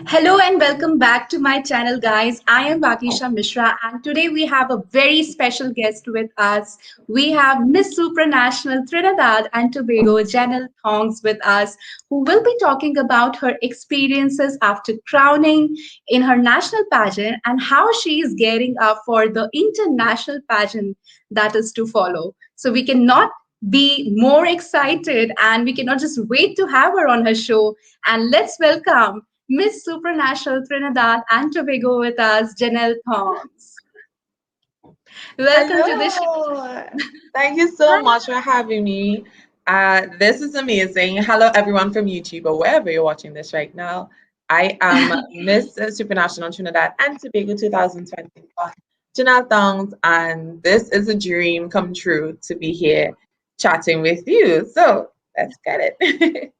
Hello and welcome back to my channel, guys. I am Vakisha Mishra, and today we have a very special guest with us. We have Miss Supranational Trinidad and Tobago, Janelle Thongs, with us, who will be talking about her experiences after crowning in her national pageant and how she is gearing up for the international pageant that is to follow. So we cannot be more excited and we cannot just wait to have her on her show. And let's welcome Miss Supranational Trinidad and Tobago with us, Janelle Thongs. Welcome to the show. Hello. Thank you so much for having me. This is amazing. Hello, everyone from YouTube or wherever you're watching this right now. I am Miss Supranational Trinidad and Tobago 2021, Janelle Thongs, and this is a dream come true to be here chatting with you. So let's get it.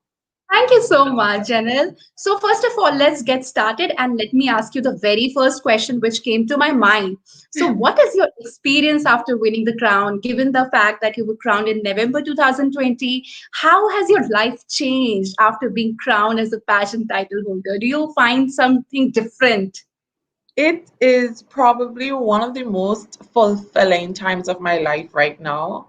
Thank you so much, Janelle. So, first of all, let's get started and let me ask you the very first question which came to my mind. So, what is your experience after winning the crown, given the fact that you were crowned in November 2020? How has your life changed after being crowned as a pageant title holder? Do you find something different? It is probably one of the most fulfilling times of my life right now.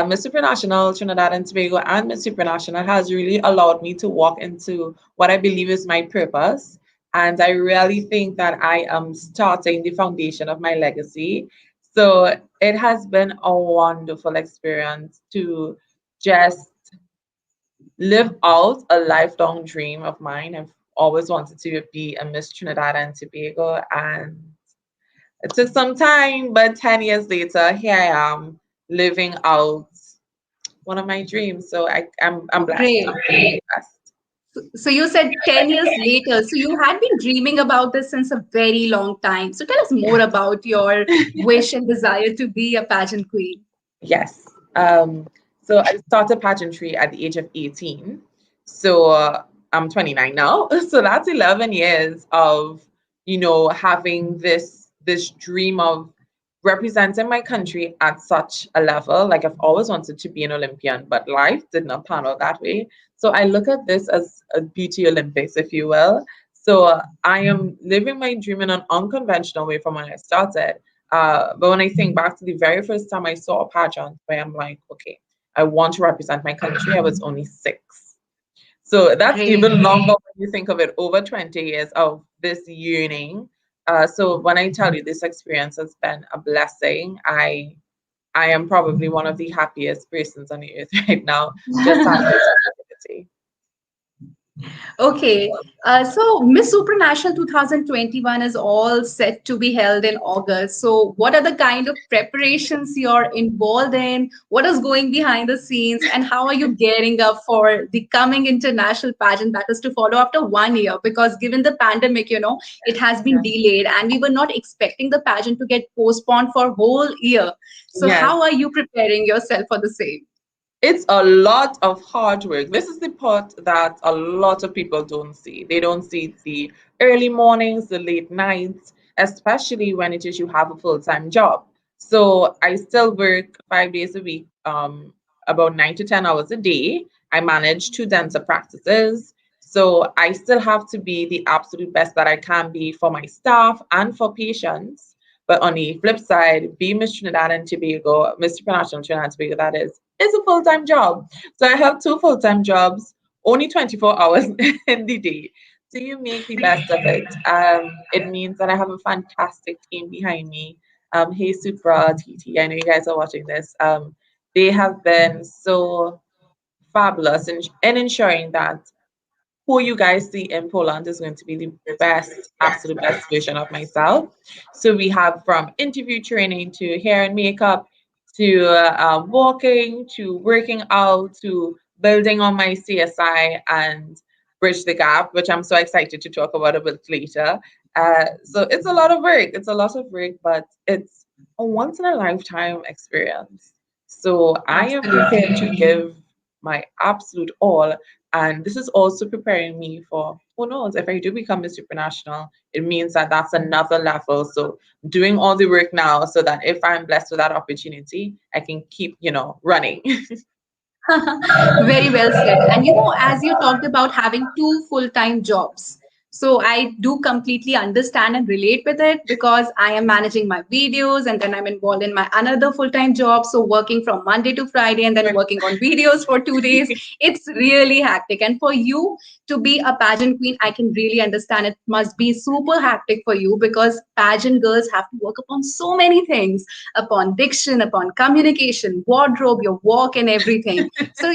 Miss Supranational Trinidad and Tobago and Miss Supranational has really allowed me to walk into what I believe is my purpose. And I really think that I am starting the foundation of my legacy. So it has been a wonderful experience to just live out a lifelong dream of mine. I've always wanted to be a Miss Trinidad and Tobago, and it took some time, but 10 years later, here I am living out one of my dreams. So I'm blessed. Great. I'm really blessed. So you said 10 years later. So you had been dreaming about this since a very long time. So tell us more Yes. about your wish and desire to be a pageant queen. Yes. So I started pageantry at the age of 18. So I'm 29 now. So that's 11 years of, having this dream of representing my country at such a level. Like I've always wanted to be an Olympian, but life did not pan out that way. So I look at this as a beauty Olympics, if you will. So I am living my dream in an unconventional way from when I started. But when I think back to the very first time I saw a pageant where I'm like, okay, I want to represent my country, I was only 6. So that's Great. even longer when you think of it, over 20 years of this yearning. So when I tell you this experience has been a blessing, I am probably one of the happiest persons on the earth right now, just having this opportunity. Okay, so Miss Supranational 2021 is all set to be held in August. So, what are the kind of preparations you're involved in? What is going behind the scenes, and how are you gearing up for the coming international pageant that is to follow after 1 year? Because given the pandemic, it has been Yes. delayed, and we were not expecting the pageant to get postponed for a whole year. So, Yes. how are you preparing yourself for the same? It's a lot of hard work. This is the part that a lot of people don't see. They don't see the early mornings, the late nights, especially when it is you have a full-time job. So I still work 5 days a week, about 9 to 10 hours a day. I manage 2 dental practices. So I still have to be the absolute best that I can be for my staff and for patients. But on the flip side, be Miss Trinidad and Tobago, Mr. International Trinidad and Tobago, that is, it's a full-time job. So I have 2 full-time jobs, only 24 hours in the day. So you make the best of it. It means that I have a fantastic team behind me. Hey Supra, TT, I know you guys are watching this. They have been so fabulous in ensuring that who you guys see in Poland is going to be the best, absolute best version of myself. So we have from interview training to hair and makeup to walking to working out to building on my CSI and bridge the gap, which I'm so excited to talk about a bit later. So it's a lot of work. It's a lot of work, but it's a once in a lifetime experience. So I am prepared to Absolutely. give my absolute all, and this is also preparing me for who knows if I do become a supranational, it means that that's another level. So doing all the work now so that if I'm blessed with that opportunity, I can keep, running. Very well said. And as you talked about having two full-time jobs. So I do completely understand and relate with it because I am managing my videos and then I'm involved in my another full-time job. So working from Monday to Friday and then Right. working on videos for 2 days, it's really hectic. And for you to be a pageant queen, I can really understand it must be super hectic for you because pageant girls have to work upon so many things, upon diction, upon communication, wardrobe, your walk and everything. So,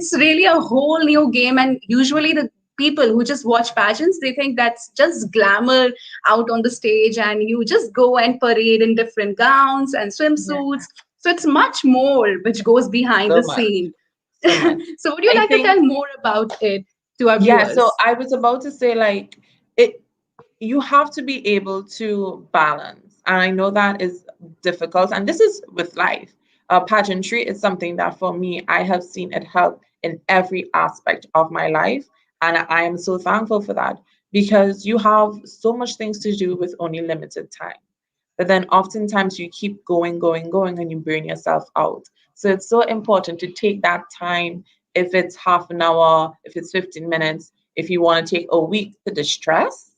it's really a whole new game. And usually the people who just watch pageants, they think that's just glamour out on the stage and you just go and parade in different gowns and Yeah, swimsuits. So it's much more which goes behind so the much, scene. so much. So would you I like to think, tell more about it to our yeah, so viewers? I was about to say, like, it, you have to be able to balance. And I know that is difficult. And this is with life. Pageantry is something that for me, I have seen it help in every aspect of my life. And I am so thankful for that because you have so much things to do with only limited time. But then oftentimes you keep going, going, going, and you burn yourself out. So it's so important to take that time, if it's half an hour, if it's 15 minutes, if you want to take a week to distress,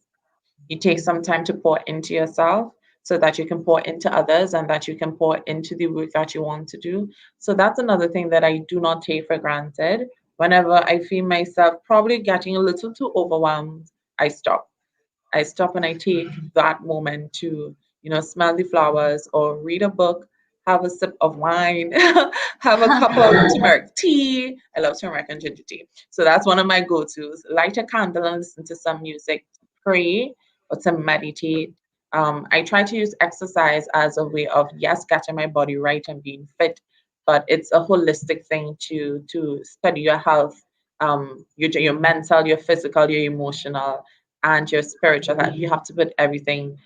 you take some time to pour into yourself so that you can pour into others and that you can pour into the work that you want to do. So that's another thing that I do not take for granted. Whenever I feel myself probably getting a little too overwhelmed, I stop. I stop and I take that moment to, smell the flowers or read a book, have a sip of wine, have a cup of turmeric tea. I love turmeric and ginger tea. So that's one of my go-tos. Light a candle and listen to some music, pray or to meditate. I try to use exercise as a way of, yes, getting my body right and being fit, but it's a holistic thing to study your health, your mental, your physical, your emotional, and your spiritual health. You have to put everything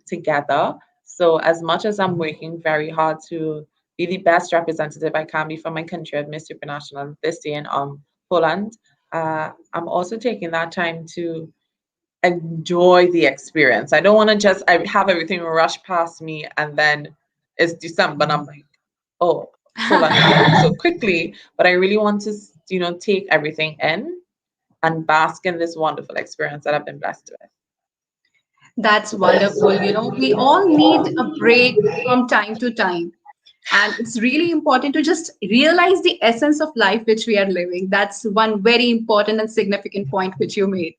together. So as much as I'm working very hard to be the best representative I can be for my country at Miss Supranational this year in Poland, I'm also taking that time to enjoy the experience. I don't want to just I have everything rush past me and then it's December and I'm like, oh, Poland again so quickly. But I really want to, take everything in and bask in this wonderful experience that I've been blessed with. That's wonderful. We all need a break from time to time. And it's really important to just realize the essence of life which we are living. That's one very important and significant point which you made.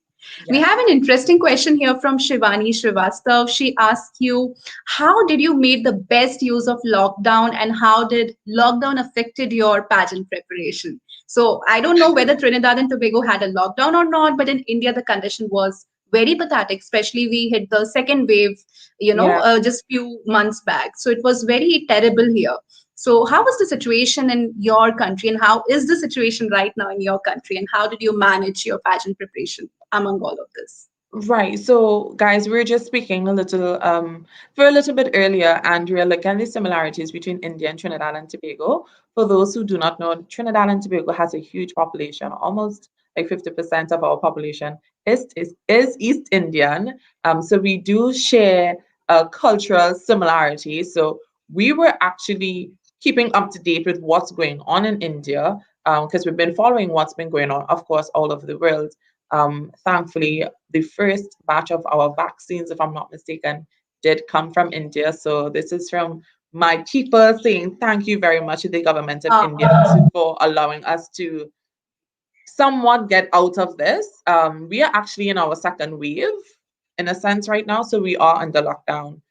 We Yes. have an interesting question here from Shivani Srivastav. She asks you, how did you make the best use of lockdown and how did lockdown affected your pageant preparation? So I don't know whether Trinidad and Tobago had a lockdown or not, but in India, the condition was very pathetic, especially we hit the second wave, Yeah. just few months back. So it was very terrible here. So how was the situation in your country and how is the situation right now in your country and how did you manage your pageant preparation among all of this? Right. So, guys, we were just speaking a little for a little bit earlier, and we are looking at the similarities between India and Trinidad and Tobago. For those who do not know, Trinidad and Tobago has a huge population. Almost like 50% of our population is East Indian. So we do share a cultural similarity. So we were actually keeping up to date with what's going on in India, because we've been following what's been going on, of course, all over the world. Thankfully, the first batch of our vaccines, if I'm not mistaken, did come from India. So this is from my people saying thank you very much to the government of Uh, India for allowing us to somewhat get out of this. We are actually in our second wave, in a sense, right now. So we are under lockdown.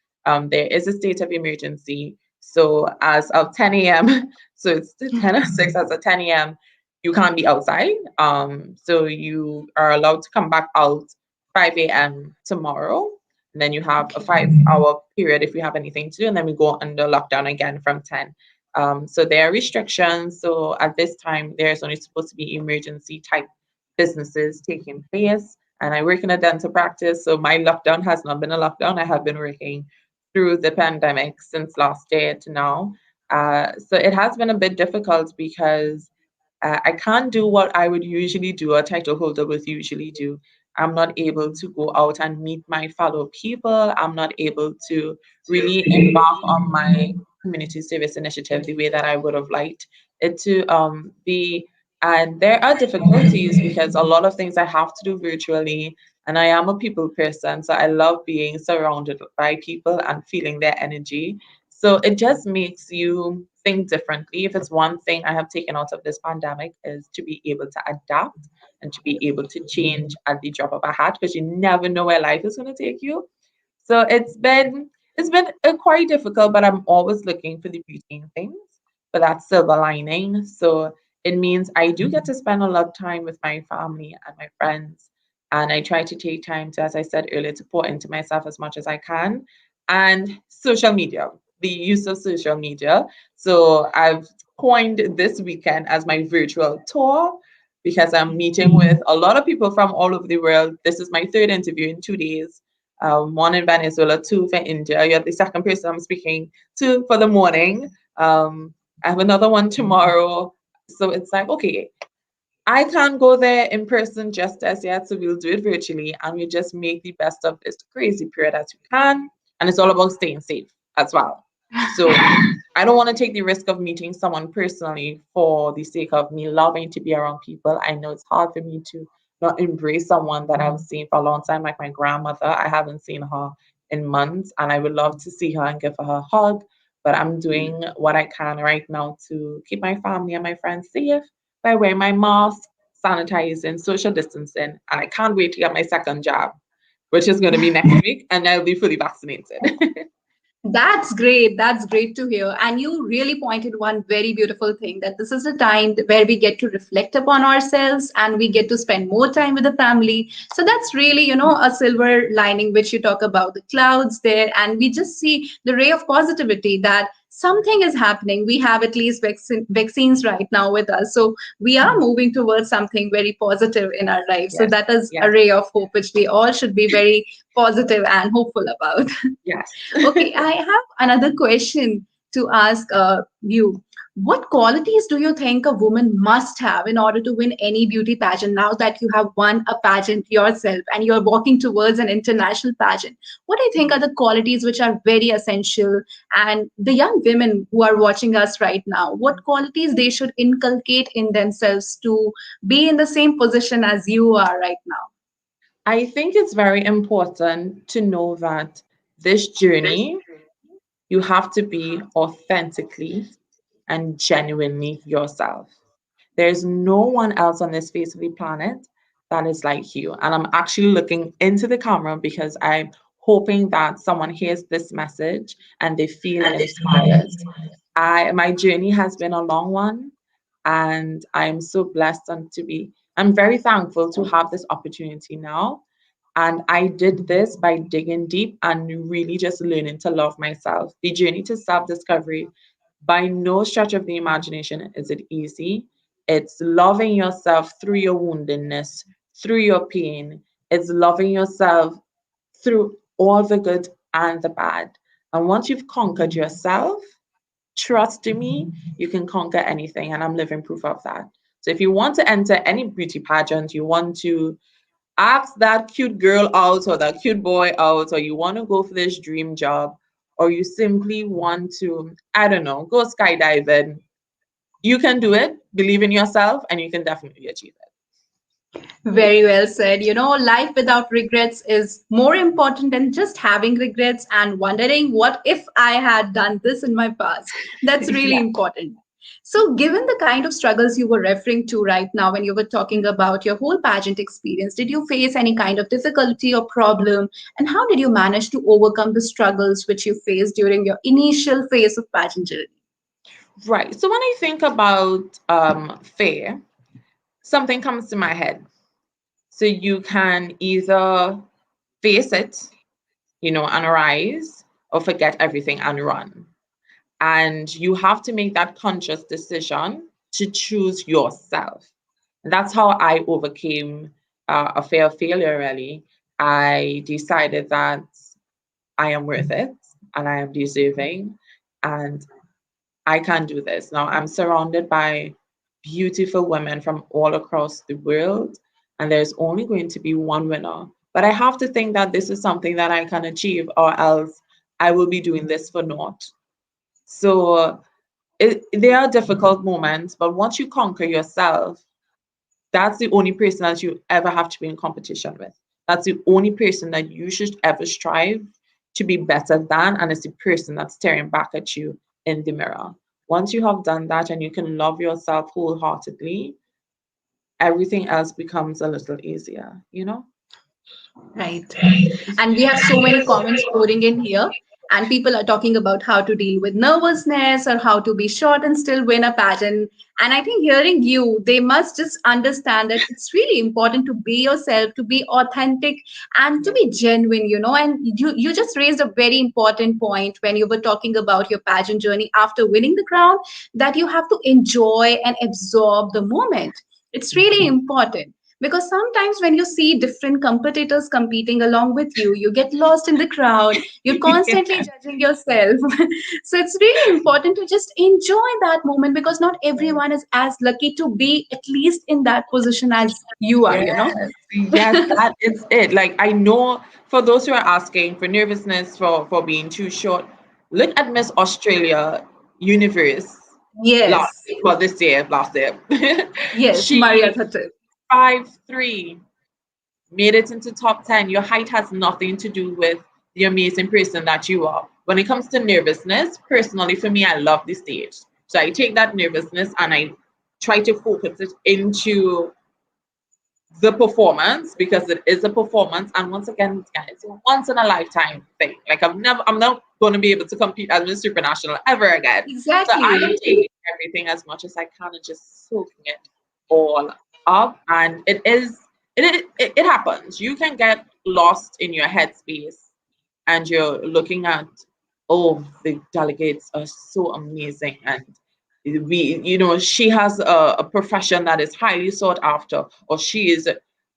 There is a state of emergency. So as of 10 a.m., so it's 10:06 as of 10 a.m., you can't be outside. So you are allowed to come back out 5 a.m. tomorrow. And then you have a okay. 5 hour period if you have anything to do. And then we go under lockdown again from 10. So there are restrictions. So at this time, there's only supposed to be emergency type businesses taking place. And I work in a dental practice, so my lockdown has not been a lockdown. I have been working through the pandemic since last year to now. So it has been a bit difficult because I can't do what I would usually do, a title holder would usually do. I'm not able to go out and meet my fellow people. I'm not able to really embark on my community service initiative the way that I would have liked it to be. And there are difficulties because a lot of things I have to do virtually. And I am a people person, so I love being surrounded by people and feeling their energy. So it just makes you think differently. If it's one thing I have taken out of this pandemic is to be able to adapt and to be able to change at the drop of a hat because you never know where life is going to take you. So it's been quite difficult, but I'm always looking for the beauty in things, for that silver lining. So it means I do get to spend a lot of time with my family and my friends, and I try to take time to, as I said earlier, to pour into myself as much as I can. And social media, the use of social media. So I've coined this weekend as my virtual tour because I'm meeting with a lot of people from all over the world. This is my third interview in 2 days. One in Venezuela, two for India. You're the second person I'm speaking to for the morning. I have another one tomorrow. So it's like, okay, I can't go there in person just as yet, so we'll do it virtually and we just make the best of this crazy period as we can. And it's all about staying safe as well. So I don't want to take the risk of meeting someone personally for the sake of me loving to be around people. I know it's hard for me to not embrace someone that I've seen for a long time, like my grandmother. I haven't seen her in months, and I would love to see her and give her a hug. But I'm doing what I can right now to keep my family and my friends safe by wearing my mask, sanitizing, social distancing, and I can't wait to get my second jab, which is going to be next week, and I'll be fully vaccinated. That's great. That's great to hear. And you really pointed one very beautiful thing that this is a time where we get to reflect upon ourselves and we get to spend more time with the family. So that's really, a silver lining which you talk about the clouds there. And we just see the ray of positivity that something is happening. We have at least vaccines right now with us. So we are moving towards something very positive in our life. So Yes, that is a yes, ray of hope, which we all should be very positive and hopeful about. yes. Okay, I have another question to ask you. What qualities do you think a woman must have in order to win any beauty pageant now that you have won a pageant yourself and you're walking towards an international pageant? What do you think are the qualities which are very essential? And the young women who are watching us right now, what qualities they should inculcate in themselves to be in the same position as you are right now? I think it's very important to know that this journey, you have to be authentically and genuinely yourself. There's no one else on this face of the planet that is like you. And I'm actually looking into the camera because I'm hoping that someone hears this message and they feel inspired. My journey has been a long one, and I'm so blessed and I'm very thankful to have this opportunity now. And I did this by digging deep and really just learning to love myself. The journey to self-discovery, by no stretch of the imagination is it easy. It's loving yourself through your woundedness, through your pain. It's loving yourself through all the good and the bad. And once you've conquered yourself, trust me, you can conquer anything. And I'm living proof of that. So if you want to enter any beauty pageant, you want to ask that cute girl out or that cute boy out, or you want to go for this dream job, or you simply want to, I don't know, go skydiving, you can do it. Believe in yourself, and you can definitely achieve it. Very well said. Life without regrets is more important than just having regrets and wondering what if I had done this in my past. That's really Yeah. important. So, given the kind of struggles you were referring to right now when you were talking about your whole pageant experience, did you face any kind of difficulty or problem? And how did you manage to overcome the struggles which you faced during your initial phase of pageant journey? Right. So when I think about fear, something comes to my head. So you can either face it, and rise, or forget everything and run. And you have to make that conscious decision to choose yourself. And that's how I overcame a fear of failure, really. I decided that I am worth it and I am deserving and I can do this. Now, I'm surrounded by beautiful women from all across the world, and there's only going to be one winner. But I have to think that this is something that I can achieve, or else I will be doing this for naught. So there are difficult moments, but once you conquer yourself, that's the only person that you ever have to be in competition with. That's the only person that you should ever strive to be better than, and it's the person that's staring back at you in the mirror. Once you have done that and you can love yourself wholeheartedly, everything else becomes a little easier, you know? Right. And we have so many comments pouring in here, and people are talking about how to deal with nervousness or how to be short and still win a pageant. And I think hearing you, they must just understand that it's really important to be yourself, to be authentic, and to Yeah. be genuine, you know. And you just raised a very important point when you were talking about your pageant journey after winning the crown, that you have to enjoy and absorb the moment. It's really important because sometimes when you see different competitors competing along with you get lost in the crowd, you're constantly judging yourself. So it's really important to just enjoy that moment because not everyone is as lucky to be at least in that position as you are, Yes, you know. yes, that is it. Like I know for those who are asking for nervousness for being too short, look at Miss Australia Universe last Yes, well last year. yes, Maria She Thatar. 5'3", made it into top 10. Your height has nothing to do with the amazing person that you are. When it comes to nervousness, personally for me, I love the stage. So I take that nervousness and I try to focus it into the performance because it is a performance. And once again, guys, it's a once in a lifetime thing. Like I'm not going to be able to compete as Miss Supernational ever again. So I am Exactly. taking everything as much as I can and just soaking it all up. And it happens. You can get lost in your headspace and you're looking at, oh, the delegates are so amazing, and she has a profession that is highly sought after, or she is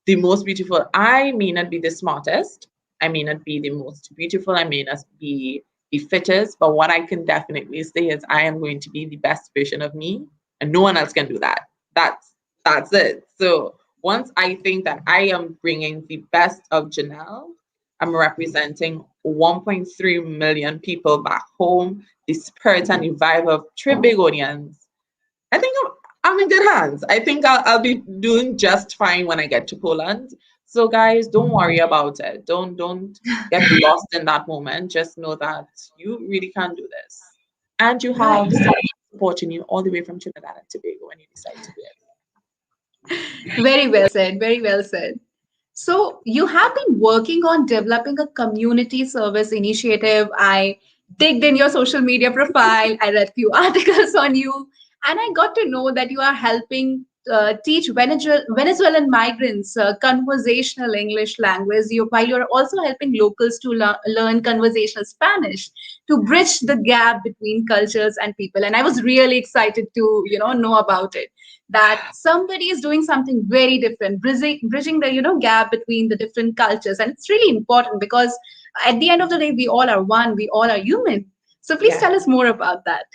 the most beautiful. I may not be the smartest, I may not be the most beautiful, I may not be the fittest, but what I can definitely say is I am going to be the best version of me, and no one else can do that. That's it. So once I think that I am bringing the best of Janelle, I'm representing 1.3 million people back home, the spirit and the vibe of Tribigonians. I think I'm in good hands. I think I'll be doing just fine when I get to Poland. So guys, don't worry about it. Don't get lost in that moment. Just know that you really can do this. And you have Right. someone supporting you all the way from Trinidad and Tobago when you decide to do it. Very well said. Very well said. So you have been working on developing a community service initiative. I digged in your social media profile. I read few articles on you, and I got to know that you are helping teach Venezuelan migrants conversational English language. While you're also helping locals to learn conversational Spanish to bridge the gap between cultures and people. And I was really excited to know about it, that somebody is doing something very different, bridging the gap between the different cultures. And it's really important because at the end of the day we all are one, we all are human. So please Yeah. tell us more about that.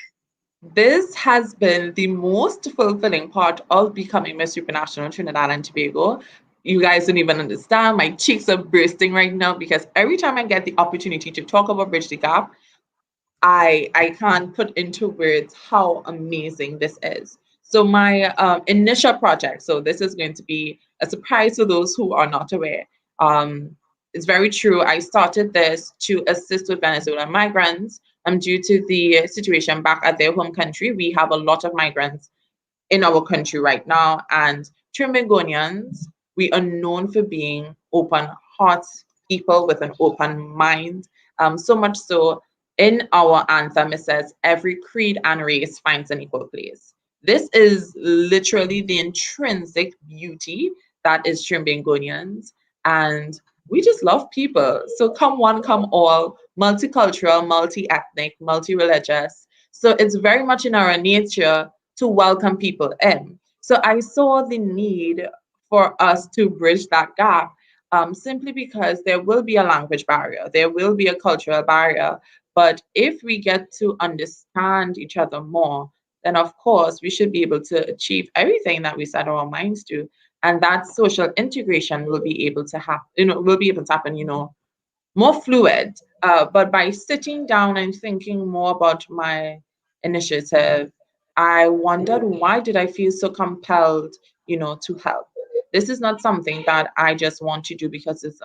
This has been the most fulfilling part of becoming Miss Supranational Trinidad and Tobago. You guys don't even understand. My cheeks are bursting right now because every time I get the opportunity to talk about Bridge the Gap, I can't put into words how amazing this is. So my initial project, so this is going to be a surprise to those who are not aware. Um, it's very true. I started this to assist with Venezuelan migrants. Due to the situation back at their home country, we have a lot of migrants in our country right now. And Trinbagonians, we are known for being open hearts people with an open mind. So much so, in our anthem, it says, every creed and race finds an equal place. This is literally the intrinsic beauty that is Trimbangonians. And we just love people. So come one, come all, multicultural, multi-ethnic, multi-religious. So it's very much in our nature to welcome people in. So I saw the need for us to bridge that gap, simply because there will be a language barrier, there will be a cultural barrier. But if we get to understand each other more, then of course we should be able to achieve everything that we set our minds to. And that social integration will be able to happen, will be able to happen, more fluid. But by sitting down and thinking more about my initiative, I wondered, why did I feel so compelled, to help? This is not something that I just want to do because it's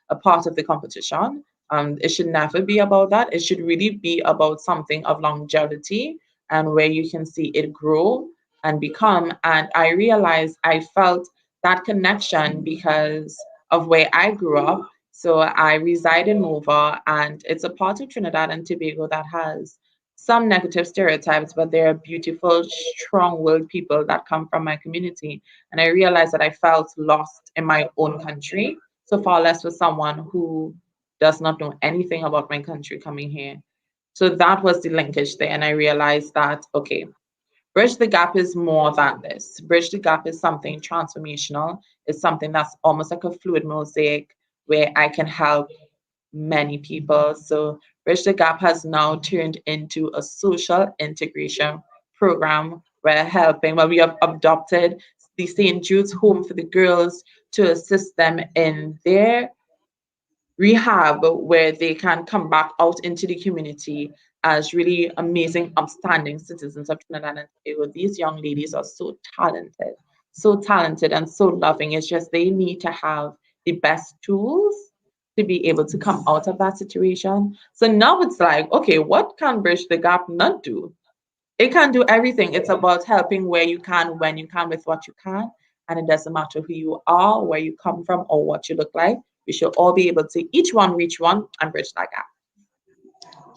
a part of the competition. It should never be about that. It should really be about something of longevity and where you can see it grow and become. And I realized I felt that connection because of where I grew up. So I reside in Mova, and it's a part of Trinidad and Tobago that has some negative stereotypes, but there are beautiful, strong-willed people that come from my community. And I realized that I felt lost in my own country. So far less for someone who does not know anything about my country coming here. So that was the linkage there. And I realized that, okay, Bridge the Gap is more than this. Bridge the Gap is something transformational. It's something that's almost like a fluid mosaic where I can help many people. So Bridge the Gap has now turned into a social integration program. Well, we have adopted the St. Jude's Home for the Girls to assist them in their rehab where they can come back out into the community as really amazing, upstanding citizens of Trinidad and Tobago. These young ladies are so talented and so loving. It's just they need to have the best tools to be able to come out of that situation. So now it's like, okay, what can Bridge the Gap not do? It can do everything. It's about helping where you can, when you can, with what you can. And it doesn't matter who you are, where you come from, or what you look like. We should all be able to each one reach one and bridge that gap.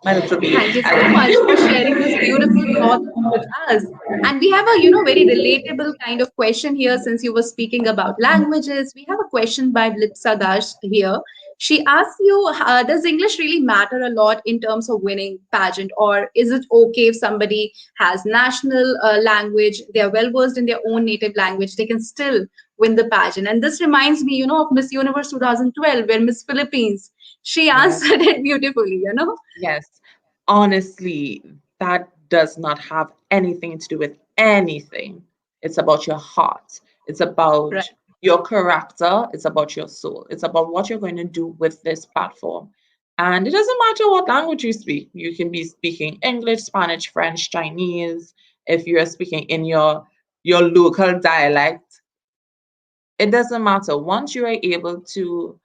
My little baby. Thank you so much for sharing this beautiful thought with us. And we have a, very relatable kind of question here since you were speaking about languages. We have a question by Lipsa Dash here. She asks you, does English really matter a lot in terms of winning pageant, or is it okay if somebody has national language, they are well versed in their own native language, they can still win the pageant? And this reminds me, of Miss Universe 2012, where Miss Philippines, she Yes, answered it beautifully. yes. Honestly, that does not have anything to do with anything. It's about your heart. It's about Right. your character. It's about your soul. It's about what you're going to do with this platform. And it doesn't matter what language you speak. You can be speaking English, Spanish, French, Chinese. If you're speaking in your local dialect, it doesn't matter. Once you are able to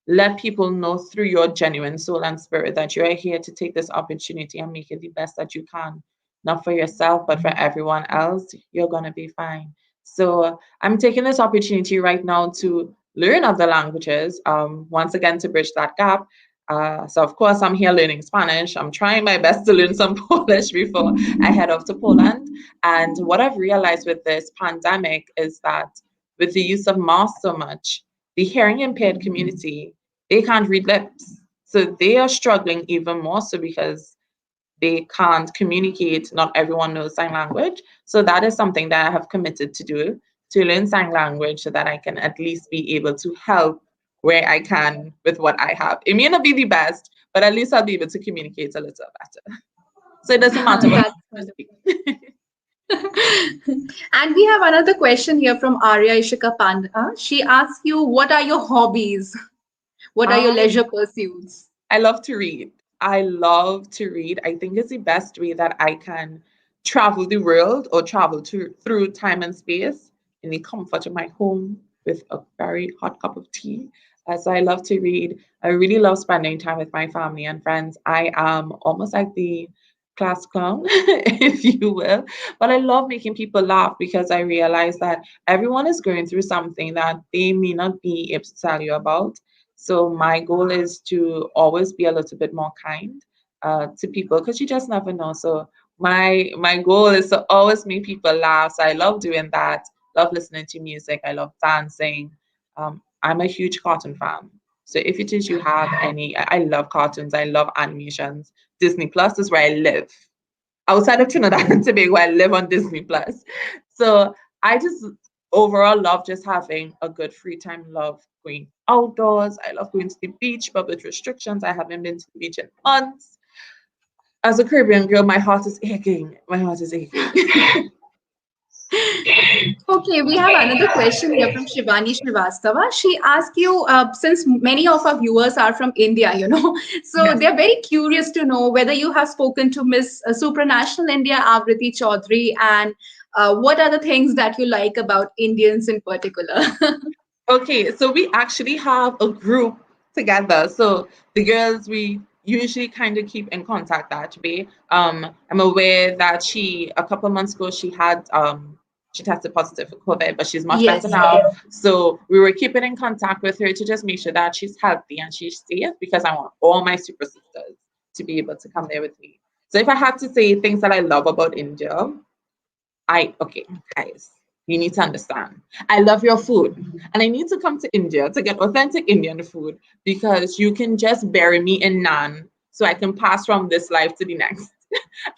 let people know through your genuine soul and spirit that you are here to take this opportunity and make it the best that you can, not for yourself, but for everyone else, you're going to be fine. So I'm taking this opportunity right now to learn other languages, once again, to bridge that gap. So of course, I'm here learning Spanish. I'm trying my best to learn some Polish before I head off to Poland. And what I've realized with this pandemic is that with the use of masks so much, the hearing impaired community, they can't read lips. So they are struggling even more so because they can't communicate. Not everyone knows sign language. So that is something that I have committed to do, to learn sign language so that I can at least be able to help where I can with what I have. It may not be the best, but at least I'll be able to communicate a little better. So it doesn't matter what That's language wonderful. you speak. And we have another question here from Arya Ishika Panda. She asks you, what are your hobbies? What are your I leisure pursuits? I love to read. I love to read. I think it's the best way that I can travel the world or travel through time and space in the comfort of my home with a very hot cup of tea. So I love to read. I really love spending time with my family and friends. I am almost like the class clown, if you will. But I love making people laugh because I realize that everyone is going through something that they may not be able to tell you about. So my goal is to always be a little bit more kind to people because you just never know. So my goal is to always make people laugh. So I love doing that. Love listening to music. I love dancing. I'm a huge cartoon fan. So if it is you have any, I love cartoons. I love animations. Disney Plus is where I live. Outside of Trinidad and Tobago, I live on Disney Plus. So I just overall love just having a good free time. Love going outdoors. I love going to the beach, but with restrictions, I haven't been to the beach in months. As a Caribbean girl, my heart is aching. My heart is aching. Okay, we have another question here from Shivani Srivastava. She asked you, since many of our viewers are from India, so Yes. they're very curious to know whether you have spoken to Miss Supranational India Avriti Chaudhary, and what are the things that you like about Indians in particular? Okay, so we actually have a group together. So the girls, we usually kind of keep in contact that way. I'm aware that a couple months ago, she tested positive for COVID, but she's much better Yes. now. So we were keeping in contact with her to just make sure that she's healthy and she's safe because I want all my super sisters to be able to come there with me. So if I had to say things that I love about India, okay, guys, you need to understand. I love your food, and I need to come to India to get authentic Indian food because you can just bury me in naan so I can pass from this life to the next.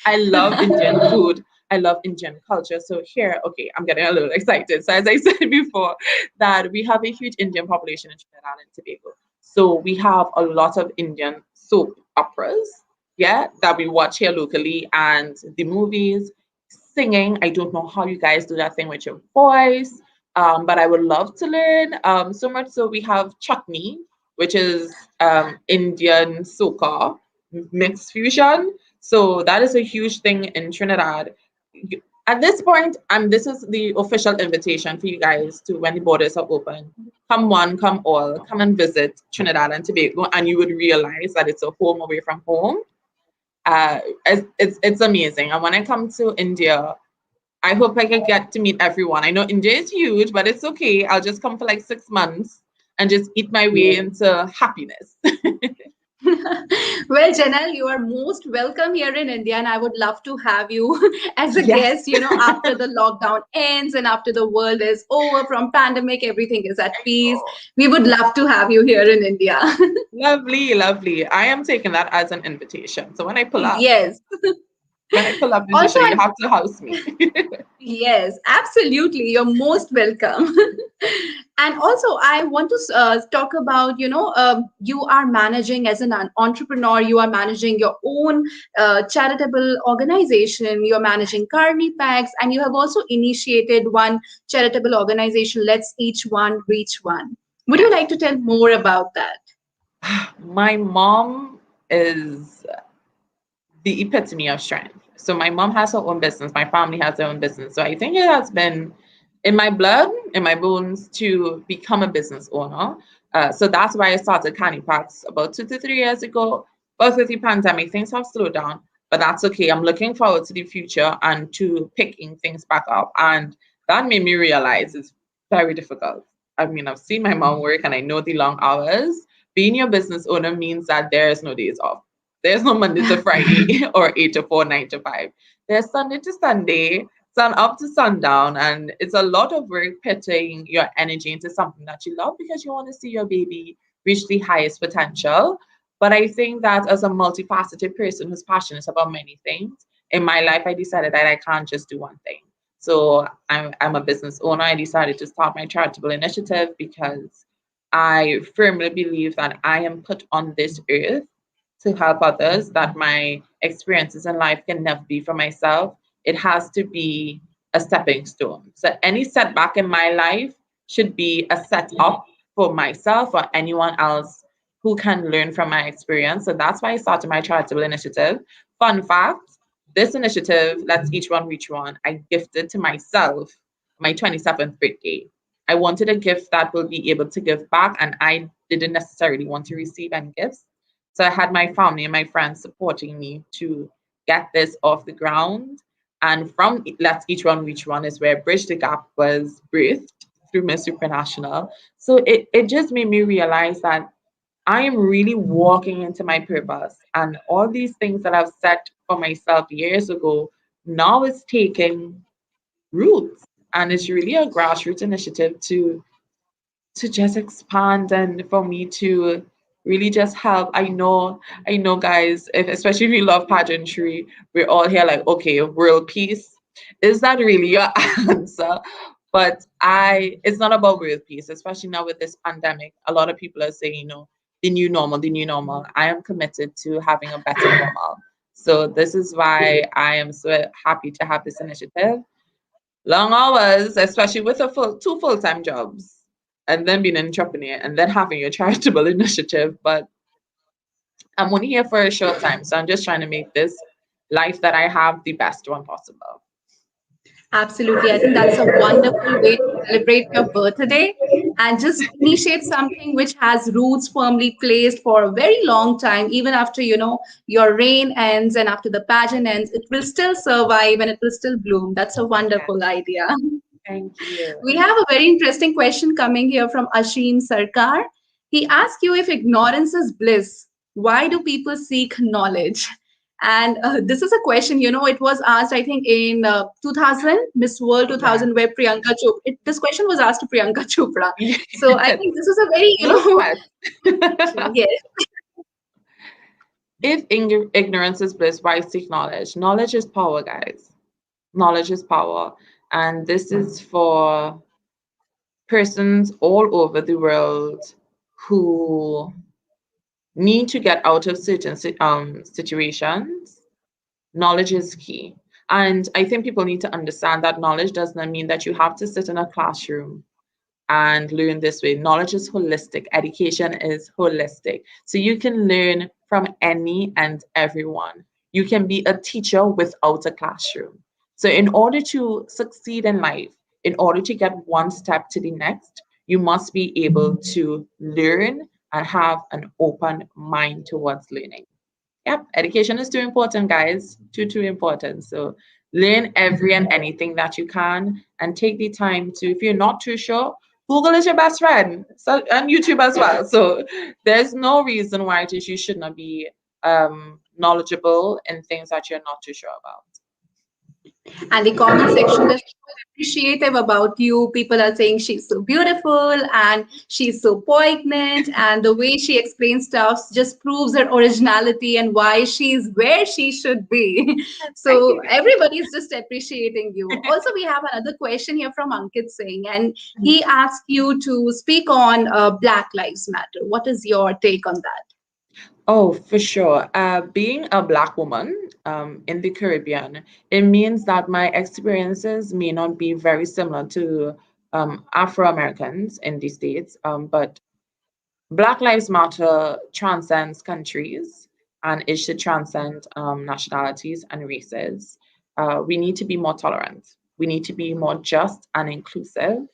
I love Indian food. I love Indian culture. So here, okay, I'm getting a little excited. So as I said before, that we have a huge Indian population in Trinidad and Tobago. So we have a lot of Indian soap operas, yeah, that we watch here locally, and the movies, singing. I don't know how you guys do that thing with your voice, but I would love to learn. So much so we have chutney, which is Indian soca mixed fusion. So that is a huge thing in Trinidad. At this point, this is the official invitation for you guys to when the borders are open. Come one, come all, come and visit Trinidad and Tobago, and you would realize that it's a home away from home. It's amazing. And when I come to India, I hope I can get to meet everyone. I know India is huge, but it's okay. I'll just come for like 6 months and just eat my way into happiness. Well, Janelle, you are most welcome here in India, and I would love to have you as a Yes. guest, after the lockdown ends and after the world is over from pandemic, everything is at I peace. know. We would love to have you here in India. Lovely, lovely. I am taking that as an invitation. So Yes. when I pull up this Also, issue, you have to house me. yes, absolutely. You're most welcome. And also, I want to talk about, you are managing as an entrepreneur, you are managing your own charitable organization, you're managing Carney Packs, and you have also initiated one charitable organization, Let's Each One Reach One. Would you like Yes. to tell more about that? My mom is the epitome of strength. So my mom has her own business. My family has their own business. So I think it has been in my blood, in my bones, to become a business owner. So that's why I started Canny Packs about 2 to 3 years ago. But with the pandemic, things have slowed down. But that's okay. I'm looking forward to the future and to picking things back up. And that made me realize it's very difficult. I mean, I've seen my mom work and I know the long hours. Being your business owner means that there is no days off. There's no Monday to Friday or 8 to 4, 9 to 5. There's Sunday to Sunday, sun up to sundown, and it's a lot of work putting your energy into something that you love because you want to see your baby reach the highest potential. But I think that as a multifaceted person who's passionate about many things, in my life, I decided that I can't just do one thing. So I'm a business owner. I decided to start my charitable initiative because I firmly believe that I am put on this earth to help others, that my experiences in life can never be for myself. It has to be a stepping stone. So any setback in my life should be a setup for myself or anyone else who can learn from my experience. So that's why I started my charitable initiative. Fun fact, this initiative, Let's Each One Reach One, I gifted to myself my 27th birthday. I wanted a gift that will be able to give back, and I didn't necessarily want to receive any gifts. So I had my family and my friends supporting me to get this off the ground. And from Let's Each One Reach One is where Bridge the Gap was birthed through Miss Supranational. So it just made me realize that I am really walking into my purpose. And all these things that I've set for myself years ago now is taking roots. And it's really a grassroots initiative to just expand and for me to really just help. I know guys, especially if you love pageantry, we're all here like, okay, world peace. Is that really your answer? But it's not about world peace, especially now with this pandemic. A lot of people are saying, the new normal, the new normal. I am committed to having a better normal. So this is why I am so happy to have this initiative. Long hours, especially with two full-time jobs, and then being an entrepreneur, and then having your charitable initiative. But I'm only here for a short time, so I'm just trying to make this life that I have the best one possible. Absolutely. I think that's a wonderful way to celebrate your birthday and just initiate something which has roots firmly placed for a very long time, even after, your reign ends and after the pageant ends, it will still survive and it will still bloom. That's a Yeah, wonderful idea. thank you. We have a very interesting question coming here from Ashim Sarkar. He asked you if ignorance is bliss. Why do people seek knowledge? And this is a question, it was asked, I think, in 2000, Miss World Yeah. 2000, where Priyanka Chopra, this question was asked to Priyanka Chopra. So I Yes. think this is a very, No sweat. question. Yes. If ignorance is bliss, why seek knowledge? Knowledge is power, guys. Knowledge is power. And this is for persons all over the world who need to get out of certain situations. Knowledge is key. And I think people need to understand that knowledge does not mean that you have to sit in a classroom and learn this way. Knowledge is holistic, education is holistic. So you can learn from any and everyone. You can be a teacher without a classroom. So, in order to succeed in life, in order to get one step to the next, you must be able to learn and have an open mind towards learning. Yep, education is too important, guys. Too important. So learn every and anything that you can and take the time to, if you're not too sure, Google is your best friend. So and YouTube as well. So there's no reason why it is you should not be knowledgeable in things that you're not too sure about. And the comment section is so appreciative about you. People are saying she's so beautiful and she's so poignant, and the way she explains stuff just proves her originality and why she's where she should be. Thank So you. everybody's just appreciating you. Also, we have another question here from Ankit Singh, and he asked you to speak on Black Lives Matter. What is your take on that? Oh, for sure. Being a Black woman in the Caribbean, it means that my experiences may not be very similar to Afro Americans in the States, but Black Lives Matter transcends countries and it should transcend nationalities and races. We need to be more tolerant. We need to be more just and inclusive.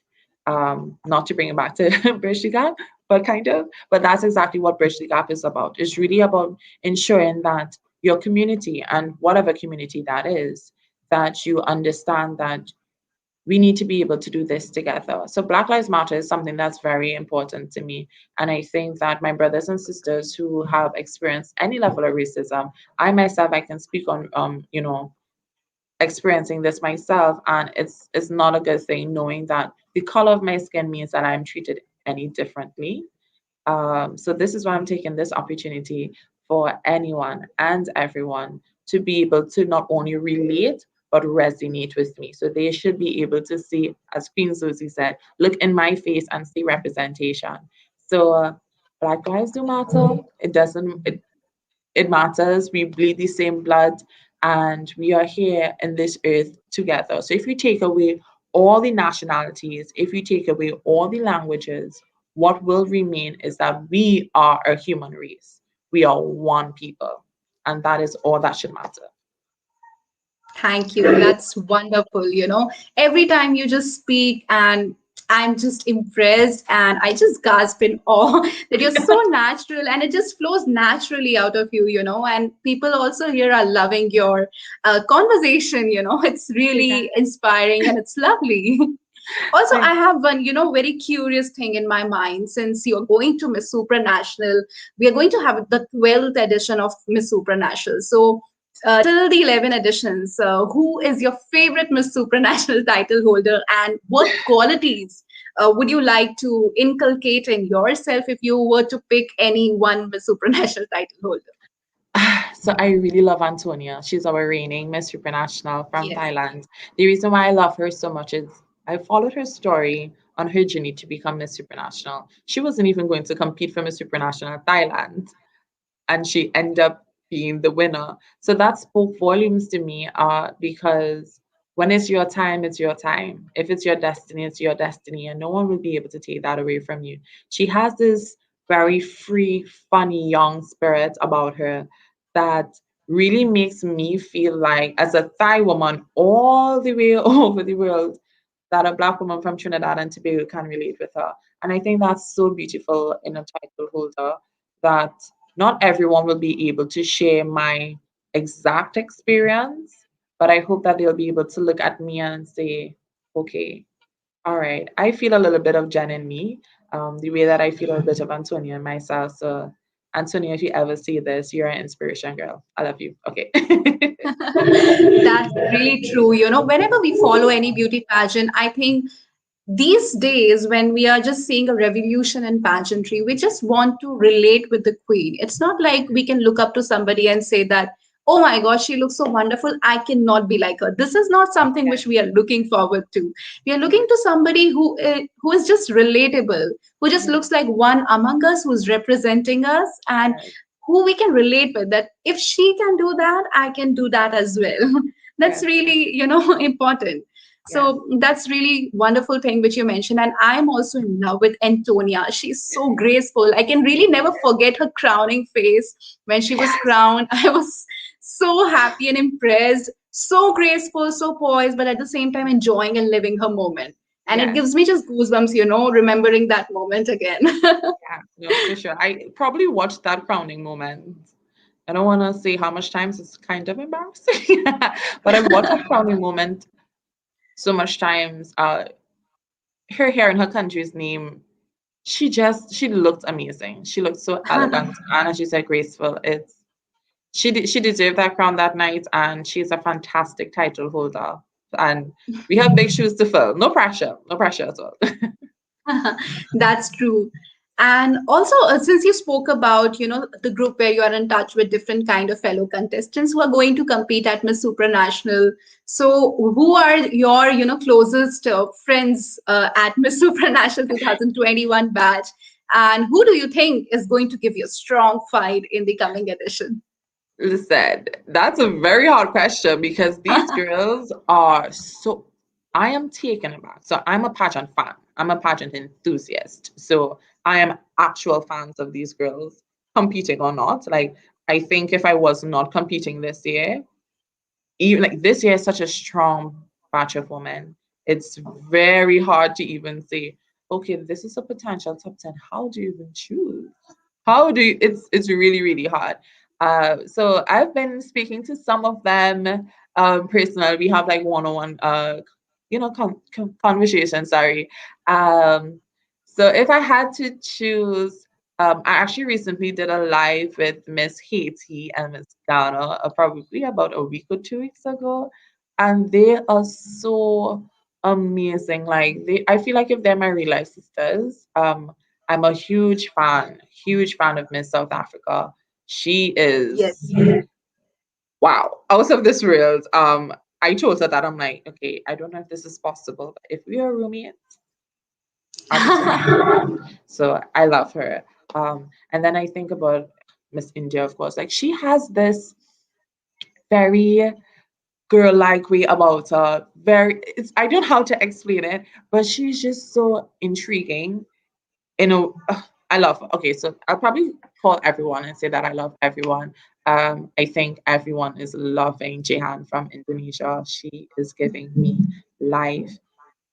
Not to bring it back to Bridge the Gap, but kind of. But that's exactly what Bridge the Gap is about. It's really about ensuring that your community and whatever community that is, that you understand that we need to be able to do this together. So Black Lives Matter is something that's very important to me. And I think that my brothers and sisters who have experienced any level of racism, I myself, I can speak on, experiencing this myself. And it's not a good thing knowing that the color of my skin means that I'm treated any differently. So this is why I'm taking this opportunity for anyone and everyone to be able to not only relate but resonate with me. So they should be able to see, as Queen Susie said, look in my face and see representation. So Black lives do matter. It doesn't. It matters. We bleed the same blood, and we are here in this earth together. So if you take away all the nationalities, if you take away all the languages, what will remain is that we are a human race. We are one people, and that is all that should matter. Thank you. That's wonderful. Every time you just speak, and I'm just impressed and I just gasp in awe that you're so natural and it just flows naturally out of you. And people also here are loving your conversation. It's Yeah. really inspiring and it's lovely. Also, I Thank have one, very curious thing in my mind. Since you're going to Miss Supranational, we are going to have the 12th edition of Miss Supranational. So, till the 11 editions, who is your favorite Miss Supranational title holder, and what qualities would you like to inculcate in yourself if you were to pick any one Miss Supranational title holder? So I really love Antonia. She's our reigning Miss Supranational from Yes. Thailand. The reason why I love her so much is I followed her story on her journey to become Miss Supranational. She wasn't even going to compete for Miss Supranational Thailand, and she ended up being the winner. So that spoke volumes to me because when it's your time, it's your time. If it's your destiny, it's your destiny, and no one will be able to take that away from you. She has this very free, funny, young spirit about her that really makes me feel like, as a Thai woman all the way over the world, that a Black woman from Trinidad and Tobago can relate with her. And I think that's so beautiful in a title holder, that not everyone will be able to share my exact experience, but I hope that they'll be able to look at me and say, okay, all right, I feel a little bit of Jen in me, the way that I feel a bit of Antonia in myself. So, Antonia, if you ever see this, you're an inspiration, girl. I love you. Okay. That's really true. Whenever we follow any beauty pageant, I think these days when we are just seeing a revolution in pageantry, we just want to relate with the queen. It's not like we can look up to somebody and say that, oh my gosh, she looks so wonderful, I cannot be like her. This is not something which we are looking forward to. We are looking to somebody who is just relatable, who just looks like one among us, who's representing us, and Yes, who we can relate with, that if she can do that, I can do that as well. That's yes, really, important. yes, So that's really wonderful thing which you mentioned. And I'm also in love with Antonia. She's so graceful. I can really never forget her crowning face when she was yes, crowned. I was so happy and impressed, so graceful, so poised, but at the same time enjoying and living her moment. And it yes. gives me just goosebumps, remembering that moment again. Yeah, no, for sure. I probably watched that crowning moment. I don't want to say how much times, it's kind of embarrassing, but I've watched that crowning moment so much times. Her hair in her country's name, she looked amazing. She looked so elegant and, as you said, graceful. She deserved that crown that night, and she's a fantastic title holder. And we have big shoes to fill. No pressure at all. That's true. And also, since you spoke about, the group where you are in touch with different kind of fellow contestants who are going to compete at Miss Supranational. So, who are your, closest friends at Miss Supranational 2021 batch? And who do you think is going to give you a strong fight in the coming edition? Listen, that's a very hard question because these girls are so. I am taken aback. So I'm a pageant fan. I'm a pageant enthusiast. So I am actual fans of these girls, competing or not. Like, I think if I was not competing this year, even like this year is such a strong batch of women. It's very hard to even say, okay, this is a potential top 10. How do you even choose? How do you, it's really, really hard. So I've been speaking to some of them personally. We have like one-on-one conversation, sorry. Um so if I had to choose, I actually recently did a live with Miss Haiti and Miss Ghana, probably about a week or 2 weeks ago, and they are so amazing. Like, I feel like if they're my real life sisters. I'm a huge fan of Miss South Africa. She is, Yes. wow, out of this world. I chose her that. I'm like, okay, I don't know if this is possible, but if we are roommates, I'll be so happy. So I love her. And then I think about Miss India, of course. Like, she has this very girl-like way about her. I don't know how to explain it, but she's just so intriguing. I love. Okay, so I'll probably call everyone and say that I love everyone. I think everyone is loving Jehan from Indonesia. She is giving me life.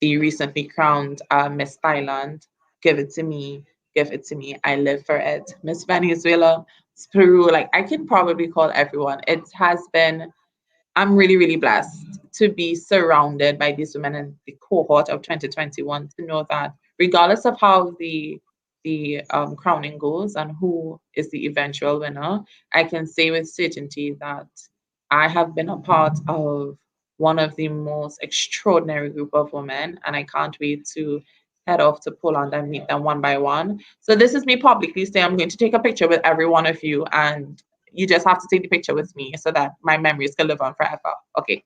The recently crowned Miss Thailand. Give it to me. Give it to me. I live for it. Miss Venezuela, Peru. Like, I can probably call everyone. It has been. I'm really, really blessed to be surrounded by these women in the cohort of 2021, to know that regardless of how the crowning goes and who is the eventual winner, I can say with certainty that I have been a part of one of the most extraordinary group of women, and I can't wait to head off to Poland and meet them one by one. So this is me publicly saying I'm going to take a picture with every one of you, and you just have to take the picture with me so that my memories can live on forever. Okay.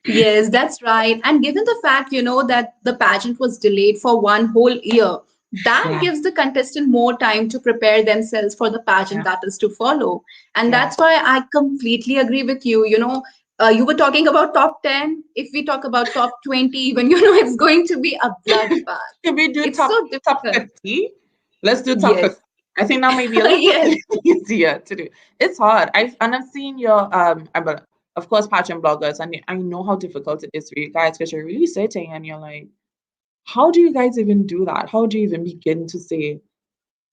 Yes, that's right. And given the fact, that the pageant was delayed for one whole year, that Yeah. gives the contestant more time to prepare themselves for the pageant Yeah. that is to follow. And Yeah. that's why I completely agree with you. You were talking about top 10. If we talk about top 20, even, it's going to be a bloodbath. Can we do It's so top difficult. 50? Let's do top Yes. 50. I think that might be a little Yes. bit easier to do. It's hard. I've seen your of course pageant bloggers, and I know how difficult it is for you guys because you're really sitting and you're like, how do you guys even do that? How do you even begin to say,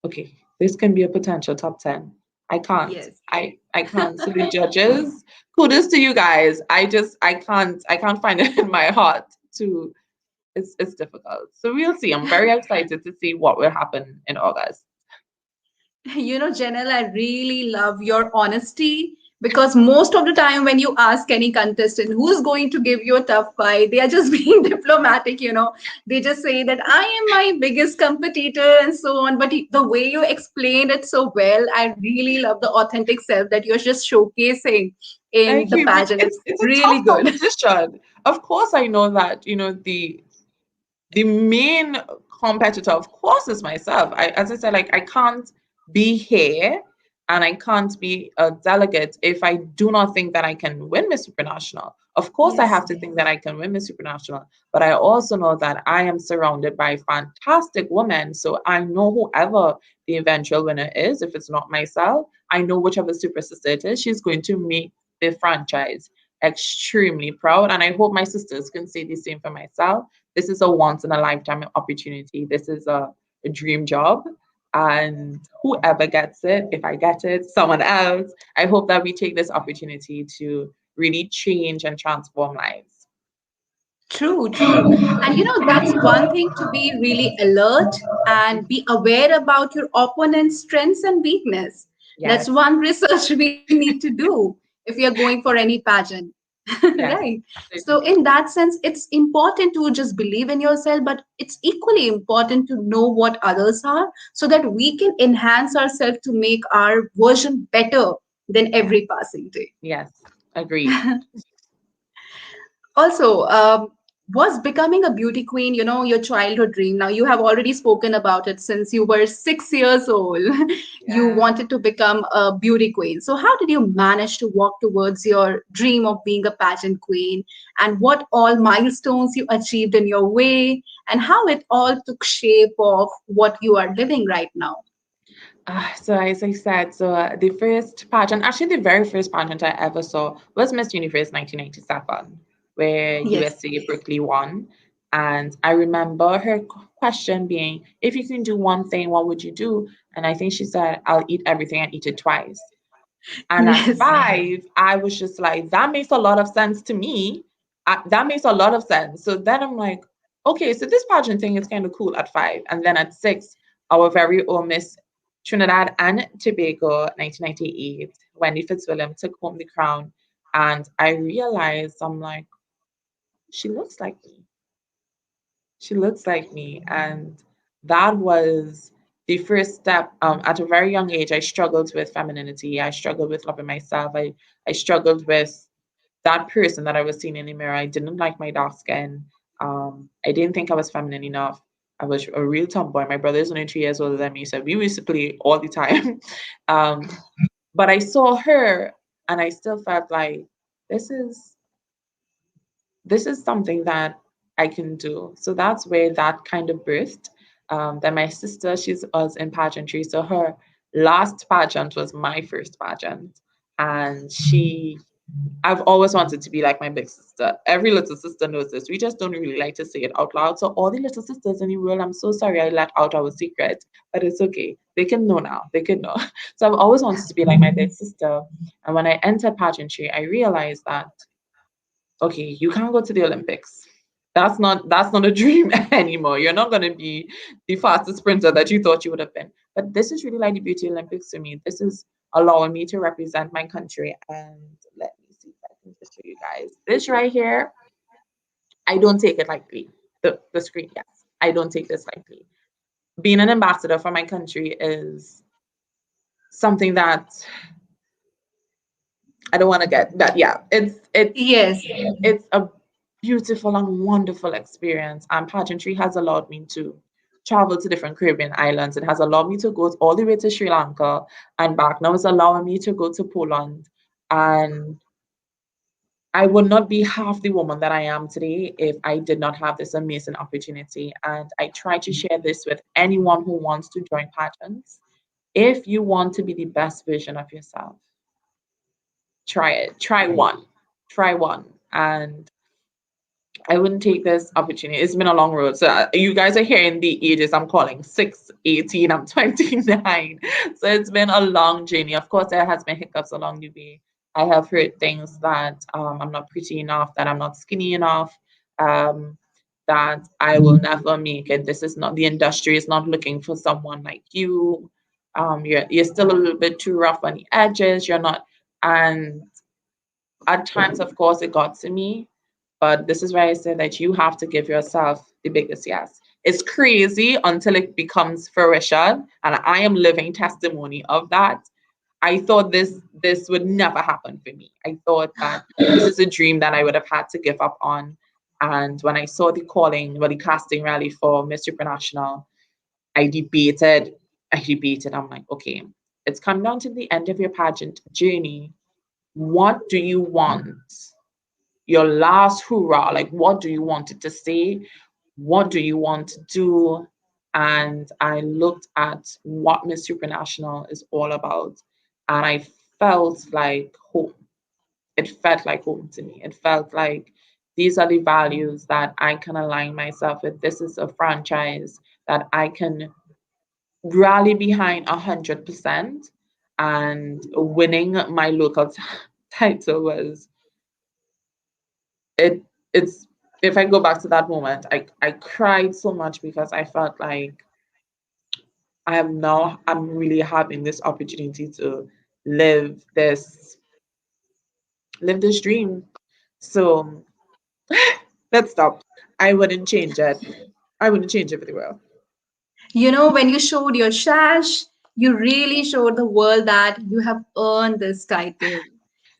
okay, this can be a potential top 10? I can't. Yes. I can't. So the judges, kudos to you guys. I can't find it in my heart to it's difficult. So we'll see. I'm very excited to see what will happen in August. Janelle, I really love your honesty because most of the time when you ask any contestant who's going to give you a tough fight, they are just being diplomatic. They just say that I am my biggest competitor and so on. But the way you explained it so well, I really love the authentic self that you're just showcasing in Thank the you. pageant. It's It's a really tough good. competition. Of course, I know that, the main competitor, of course, is myself. As I said, like I can't be here and I can't be a delegate if I do not think that I can win Miss Supranational. Of course, I Yes. have to think that I can win Miss Supranational, but I also know that I am surrounded by fantastic women. So I know whoever the eventual winner is, if it's not myself, I know whichever super sister it is, she's going to make the franchise extremely proud. And I hope my sisters can say the same for myself. This is a once in a lifetime opportunity. This is a dream job. And whoever gets it, if I get it, someone else, I hope that we take this opportunity to really change and transform lives. True, true. And that's one thing to be really alert and be aware about your opponent's strengths and weakness. That's Yes, one research we need to do if you're going for any pageant. yes, Right. So, in certainly. that sense, it's important to just believe in yourself, but it's equally important to know what others are so that we can enhance ourselves to make our version better than Yes, every passing day. yes, agreed. Also, was becoming a beauty queen, your childhood dream? Now, you have already spoken about it since you were 6 years old. You Yeah. wanted to become a beauty queen. So, how did you manage to walk towards your dream of being a pageant queen? And what all milestones you achieved in your way? And how it all took shape of what you are living right now? So as I said, the first pageant, actually the very first pageant I ever saw was Miss Universe 1997, where Yes. USA Berkeley won. And I remember her question being, if you can do one thing, what would you do? And I think she said, I'll eat everything and eat it twice. And at Yes. 5, I was just like, that makes a lot of sense to me. That makes a lot of sense. So then I'm like, okay, so this pageant thing is kind of cool at 5. And then at 6, our very own Miss Trinidad and Tobago 1998, Wendy Fitzwilliam took home the crown. And I realized, I'm like, she looks like me. She looks like me. And that was the first step. At a very young age, I struggled with femininity. I struggled with loving myself. I struggled with that person that I was seeing in the mirror. I didn't like my dark skin. I didn't think I was feminine enough. I was a real tomboy. My brother is only 3 years older than me, so we used to play all the time. um, but I saw her, and I still felt like this is this is something that I can do. So that's where that kind of birthed. Then my sister, she was in pageantry. So her last pageant was my first pageant. And I've always wanted to be like my big sister. Every little sister knows this. We just don't really like to say it out loud. So all the little sisters in the world, I'm so sorry I let out our secret, but it's okay. They can know now. They can know. So I've always wanted to be like my big sister. And when I entered pageantry, I realized that okay, you can't go to the Olympics. That's not a dream anymore. You're not going to be the fastest sprinter that you thought you would have been. But this is really like the Beauty Olympics to me. This is allowing me to represent my country. And let me see if I can just show you guys this right here. I don't take it lightly. The screen, yes, I don't take this lightly. Being an ambassador for my country is something that I don't want to get that. Yeah, Yes. it's a beautiful and wonderful experience. And pageantry has allowed me to travel to different Caribbean islands. It has allowed me to go all the way to Sri Lanka and back. Now it's allowing me to go to Poland. And I would not be half the woman that I am today if I did not have this amazing opportunity. And I try to share this with anyone who wants to join pageants. If you want to be the best version of yourself, try it. Try one. Try one. And I wouldn't take this opportunity. It's been a long road. So you guys are hearing the ages I'm calling 6, 18, I'm 29. So it's been a long journey. Of course, there has been hiccups along the way. I have heard things that I'm not pretty enough, that I'm not skinny enough, um, that I will never make it. This is not, the industry is not looking for someone like you. You're still a little bit too rough on the edges. You're not, and at times, of course, it got to me, but this is where I say that you have to give yourself the biggest yes. It's crazy until it becomes fruition, and I am living testimony of that. I thought this would never happen for me. I thought that this is a dream that I would have had to give up on. And when I saw the calling, well, the casting rally for Miss Supranational, I debated. I debated. I'm like, okay, it's come down to the end of your pageant journey. What do you want? Your last hurrah, like what do you want it to say? What do you want to do? And I looked at what Miss Supranational is all about, and I felt like home. It felt like home to me. It felt like these are the values that I can align myself with. This is a franchise that I can rally behind 100%. And winning my local title was it it's if I go back to that moment, I cried so much because I felt like I'm really having this opportunity to live this live this dream. So let's stop. I wouldn't change it. I wouldn't change it for the world. You know, when you showed your sash, you really showed the world that you have earned this title.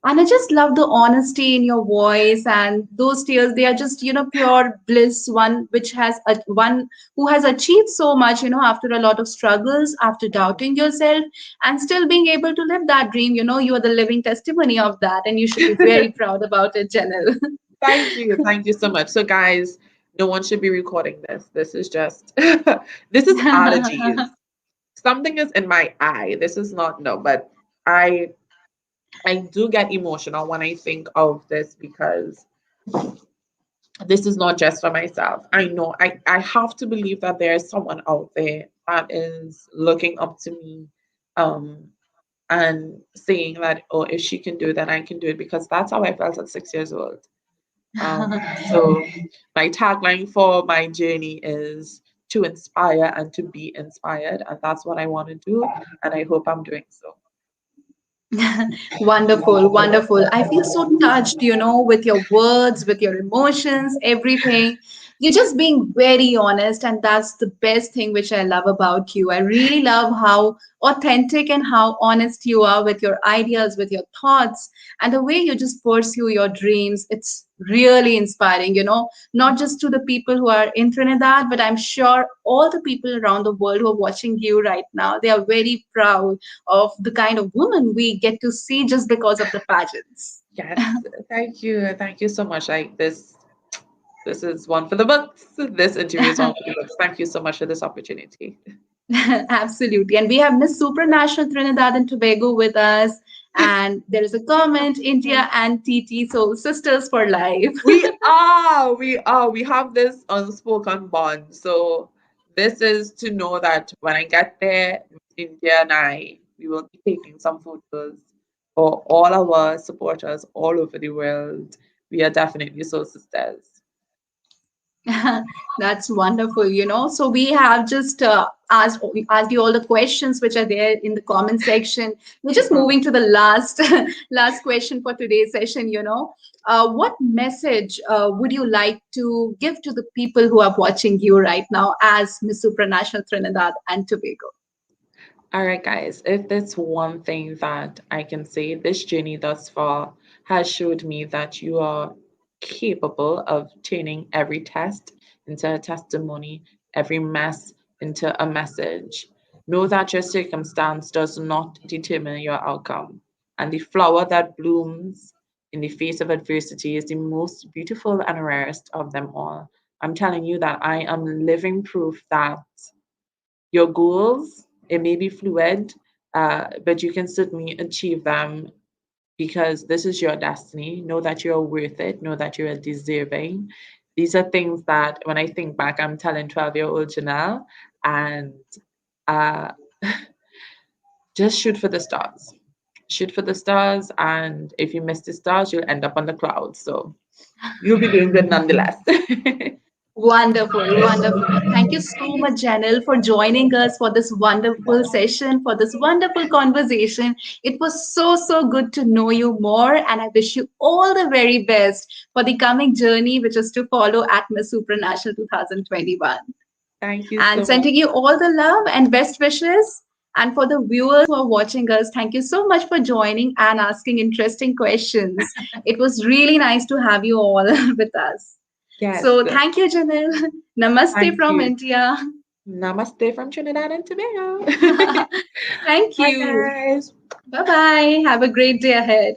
And I just love the honesty in your voice and those tears. They are just, pure bliss. One which has one who has achieved so much, after a lot of struggles, after doubting yourself, and still being able to live that dream. You are the living testimony of that, and you should be very proud about it, Janelle. Thank you. Thank you so much. So guys, no one should be recording this. This is just this is allergies. Something is in my eye. This is not no, but I I do get emotional when I think of this because this is not just for myself. I know I have to believe that there is someone out there that is looking up to me um and saying that, oh, if she can do it, then I can do it, because that's how I felt at 6 years old. So my tagline for my journey is to inspire and to be inspired, and that's what I want to do, and I hope I'm doing so. Wonderful, wonderful. I feel so touched, with your words, with your emotions, everything. You're just being very honest, and that's the best thing which I love about you. I really love how authentic and how honest you are with your ideas, with your thoughts, and the way you just pursue your dreams. It's really inspiring, not just to the people who are in Trinidad, but I'm sure all the people around the world who are watching you right now, they are very proud of the kind of woman we get to see just because of the pageants. Yes, thank you so much. Like this is one for the books. This interview is one for the books. Thank you so much for this opportunity. Absolutely. And we have Miss Supranational Trinidad and Tobago with us. And there is a comment, India and TT, so sisters for life. We have this unspoken bond. So this is to know that when I get there, India and I, we will be taking some photos for all our supporters all over the world. We are definitely so sisters. That's wonderful, So we have just asked you all the questions which are there in the comment section. We're just Mhm. moving to the last last question for today's session. What message would you like to give to the people who are watching you right now as Miss Supranational Trinidad and Tobago? All right, guys, if there's one thing that I can say, this journey thus far has showed me that you are capable of turning every test into a testimony, every mess into a message. Know that your circumstance does not determine your outcome, and the flower that blooms in the face of adversity is the most beautiful and rarest of them all. I'm telling you that I am living proof that your goals, it may be fluid, but you can certainly achieve them because this is your destiny. Know that you're worth it. Know that you're deserving. These are things that when I think back, I'm telling 12-year-old Janelle, and uh, just shoot for the stars. Shoot for the stars, and if you miss the stars, you'll end up on the clouds. So you'll be doing good nonetheless. Wonderful, wonderful. Thank you so much, Janelle, for joining us for this wonderful session, for this wonderful conversation. It was so, so good to know you more, and I wish you all the very best for the coming journey, which is to follow at Miss Supranational 2021. Thank you And so much. sending you all the love and best wishes. And for the viewers who are watching us, thank you so much for joining and asking interesting questions. It was really nice to have you all with us. Yes. So thank you, Janil. Namaste Thank from you. India. Namaste from Trinidad and Tobago. Thank Bye, you. guys. Bye bye. Have a great day ahead.